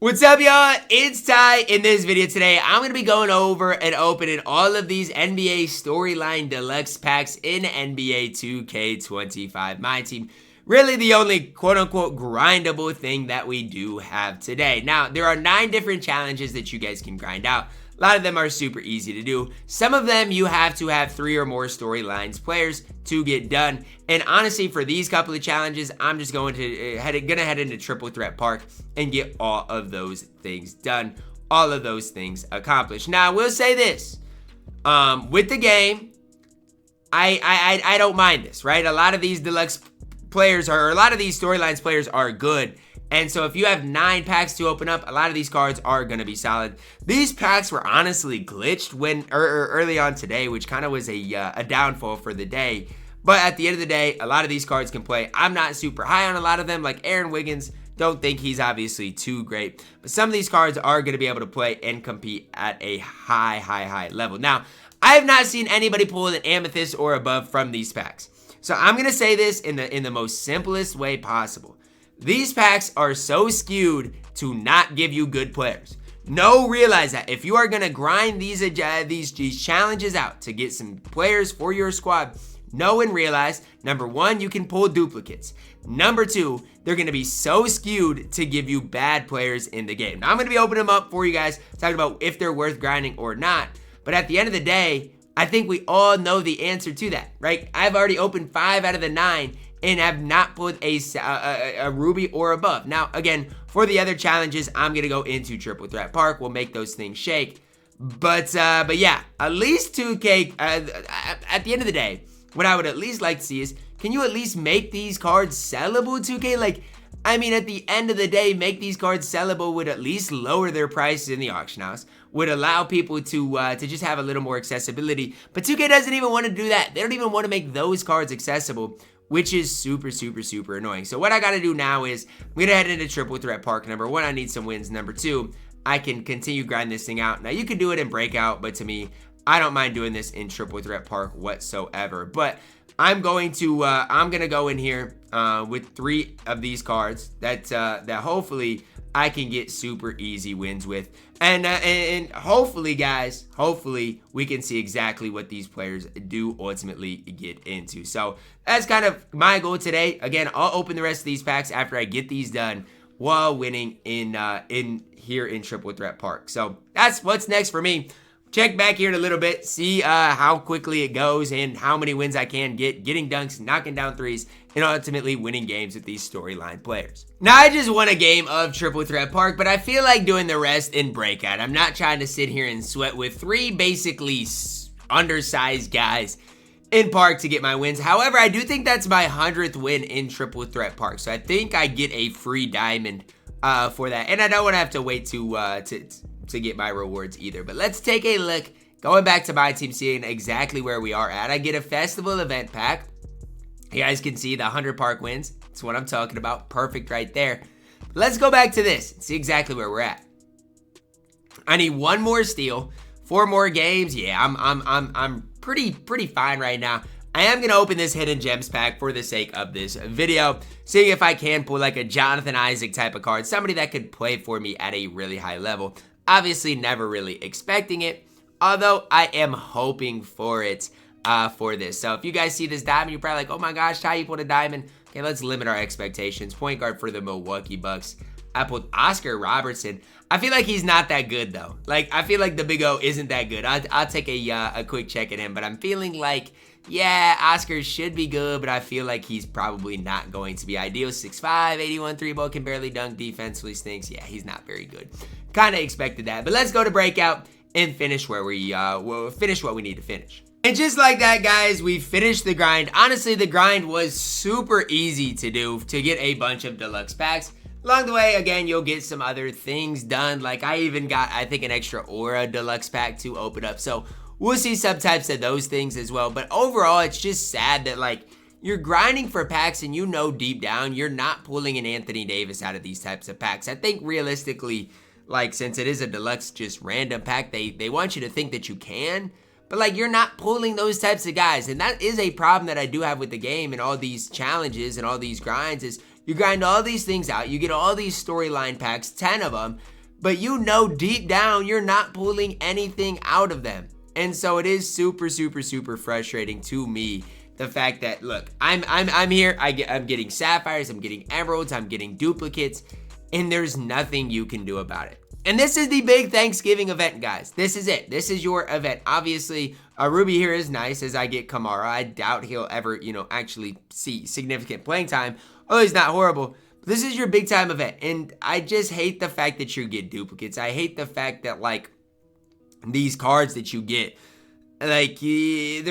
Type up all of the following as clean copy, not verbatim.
What's up, y'all? It's Ty. In this video today, I'm going to be going over and opening all of these NBA Storyline Deluxe packs in NBA 2K25 MyTeam. Really the only quote-unquote grindable thing that we do have today. Now, there are 9 different challenges that you guys can grind out. A lot of them are super easy to do. Some of them you have to have 3 or more storylines players to get done. And honestly, for these couple of challenges, I'm just going to head into Triple Threat Park and get all of those things done, all of those things accomplished. Now, I will say this, with the game, I don't mind this, right? A lot of these deluxe players or a lot of these storylines players are good. And so if you have 9 packs to open up, a lot of these cards are going to be solid. These packs were honestly glitched early on today, which kind of was a downfall for the day. But at the end of the day, a lot of these cards can play. I'm not super high on a lot of them, like Aaron Wiggins. Don't think he's obviously too great. But some of these cards are going to be able to play and compete at a high level. Now, I have not seen anybody pull an amethyst or above from these packs. So I'm going to say this in the most simplest way possible. These packs are so skewed to not give you good players. Realize that if you are going to grind these challenges out to get some players for your squad, know and realize, number 1, you can pull duplicates. Number 2, they're going to be so skewed to give you bad players in the game. Now, I'm going to be opening them up for you guys, talking about if they're worth grinding or not. But at the end of the day, I think we all know the answer to that, right? I've already opened 5 out of the 9 and have not pulled a ruby or above. Now, again, for the other challenges, I'm going to go into Triple Threat Park. We'll make those things shake. But yeah, at least 2K, at the end of the day, what I would at least like to see is, can you at least make these cards sellable, 2K? Like, I mean, at the end of the day, make these cards sellable would at least lower their prices in the auction house, would allow people to just have a little more accessibility. But 2K doesn't even want to do that. They don't even want to make those cards accessible, which is super annoying. So what I got to do now is I'm going to head into Triple Threat Park. Number 1, I need some wins. Number 2, I can continue grinding this thing out. Now, you can do it in Breakout, but to me, I don't mind doing this in Triple Threat Park whatsoever. But I'm going to go in here with 3 of these cards that hopefully I can get super easy wins with. And hopefully, guys, hopefully we can see exactly what these players do ultimately get into. So that's kind of my goal today. Again, I'll open the rest of these packs after I get these done while winning in here in Triple Threat Park. So that's what's next for me. Check back here in a little bit, see how quickly it goes and how many wins I can get, getting dunks, knocking down threes, and ultimately winning games with these storyline players. Now, I just won a game of Triple Threat Park, but I feel like doing the rest in Breakout. I'm not trying to sit here and sweat with 3 basically undersized guys in Park to get my wins. However, I do think that's my 100th win in Triple Threat Park, so I think I get a free diamond for that, and I don't want to have to wait to get my rewards either. But let's take a look, going back to my team, seeing exactly where we are at. I get a festival event pack. You guys can see the 100 Park wins. That's what I'm talking about. Perfect right there. Let's go back to this and see exactly where we're at. I need 1 more steal, 4 more games. Yeah, I'm pretty fine right now. I am going to open this Hidden Gems pack for the sake of this video, seeing if I can pull like a Jonathan Isaac type of card, somebody that could play for me at a really high level. Obviously, never really expecting it, although I am hoping for it for this. So if you guys see this diamond, you're probably like, oh my gosh, Ty, you pulled a diamond. Okay, let's limit our expectations. Point guard for the Milwaukee Bucks. I pulled Oscar Robertson. I feel like he's not that good, though. Like, I feel like the Big O isn't that good. I'll take a quick check at him, but I'm feeling like, yeah, Oscar should be good, but I feel like he's probably not going to be ideal. 6'5", 81 3-ball, can barely dunk, defensively stinks. Yeah, he's not very good. Kind of expected that, but let's go to Breakout and finish where we'll finish what we need to finish. And just like that, guys, we finished the grind. Honestly, the grind was super easy to do to get a bunch of deluxe packs. Along the way, again, you'll get some other things done. Like I even got, I think, an extra Aura deluxe pack to open up. So we'll see subtypes of those things as well. But overall, it's just sad that like you're grinding for packs and you know deep down you're not pulling an Anthony Davis out of these types of packs. I think realistically, like since it is a deluxe just random pack, they want you to think that you can. But like you're not pulling those types of guys. And that is a problem that I do have with the game and all these challenges and all these grinds is You grind all these things out. You get all these storyline packs, 10 of them, but you know deep down you're not pulling anything out of them. And so it is super, super, super frustrating to me. The fact that, look, I'm here, I'm getting sapphires, I'm getting emeralds, I'm getting duplicates, and there's nothing you can do about it. And this is the big Thanksgiving event, guys. This is it. This is your event. Obviously, Ruby here is nice as I get Kamara. I doubt he'll ever, actually see significant playing time. Oh, he's not horrible. But this is your big time event. And I just hate the fact that you get duplicates. I hate the fact that, like, these cards that you get, like, they're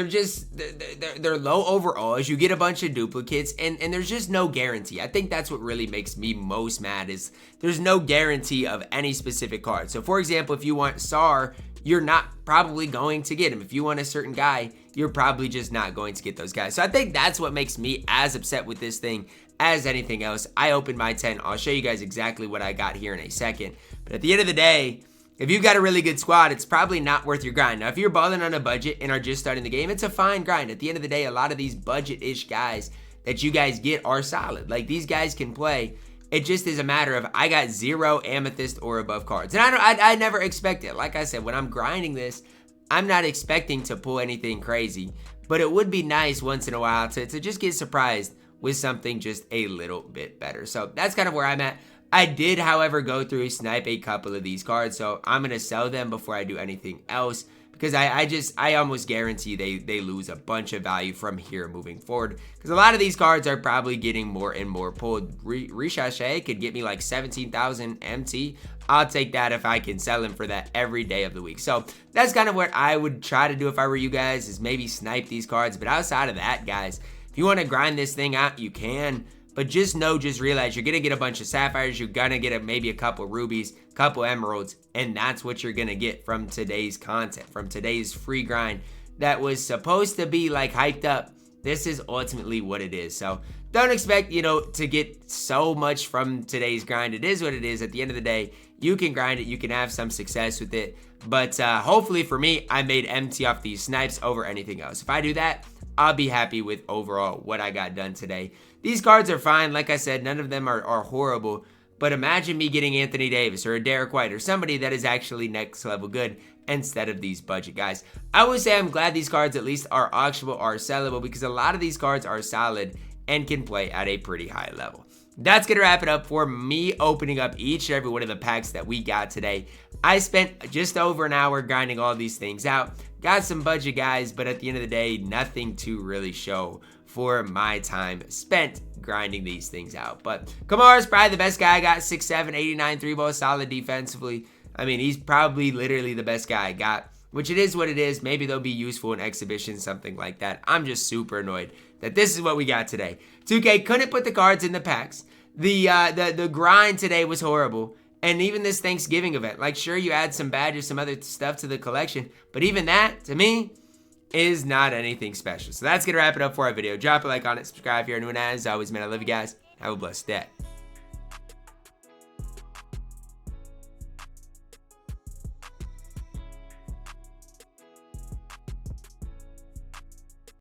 low overall as you get a bunch of duplicates, and there's just no guarantee. I think that's what really makes me most mad is there's no guarantee of any specific card. So for example, if you want Sar, you're not probably going to get him. If you want a certain guy, you're probably just not going to get those guys. So I think that's what makes me as upset with this thing as anything else. I opened my 10. I'll show you guys exactly what I got here in a second. But at the end of the day, if you've got a really good squad, it's probably not worth your grind. Now, if you're balling on a budget and are just starting the game, it's a fine grind. At the end of the day, a lot of these budget-ish guys that you guys get are solid. Like, these guys can play. It just is a matter of I got 0 amethyst or above cards. And I never expect it. Like I said, when I'm grinding this, I'm not expecting to pull anything crazy. But it would be nice once in a while to just get surprised with something just a little bit better. So that's kind of where I'm at. I did, however, go through and snipe a couple of these cards, so I'm going to sell them before I do anything else, because I almost guarantee they lose a bunch of value from here moving forward, because a lot of these cards are probably getting more and more pulled. Ricochet could get me like 17,000 MT. I'll take that if I can sell him for that every day of the week. So that's kind of what I would try to do if I were you guys, is maybe snipe these cards. But outside of that, guys, if you want to grind this thing out, you can. But just realize you're going to get a bunch of sapphires. You're going to get maybe a couple rubies, couple emeralds, and that's what you're going to get from today's content, from today's free grind that was supposed to be like hyped up. This is ultimately what it is. So don't expect, to get so much from today's grind. It is what it is. At the end of the day, you can grind it. You can have some success with it. But hopefully for me, I made MT off these snipes over anything else. If I do that, I'll be happy with overall what I got done today. These cards are fine. Like I said, none of them are horrible. But imagine me getting Anthony Davis or a Derrick White or somebody that is actually next level good instead of these budget guys. I would say I'm glad these cards at least are auctionable, are sellable, because a lot of these cards are solid and can play at a pretty high level. That's going to wrap it up for me opening up each and every one of the packs that we got today. I spent just over an hour grinding all these things out. Got some budget guys, but at the end of the day, nothing to really show for my time spent grinding these things out. But Kamara's probably the best guy I got. 6'7", 89 3-ball, solid defensively. I mean, he's probably literally the best guy I got, which it is what it is. Maybe they'll be useful in exhibitions, something like that. I'm just super annoyed that this is what we got today. 2K couldn't put the cards in the packs. The grind today was horrible. And even this Thanksgiving event, like, sure, you add some badges, some other stuff to the collection, but even that, to me, is not anything special. So that's going to wrap it up for our video. Drop a like on it, subscribe if you're new, and as always, man, I love you guys. Have a blessed day.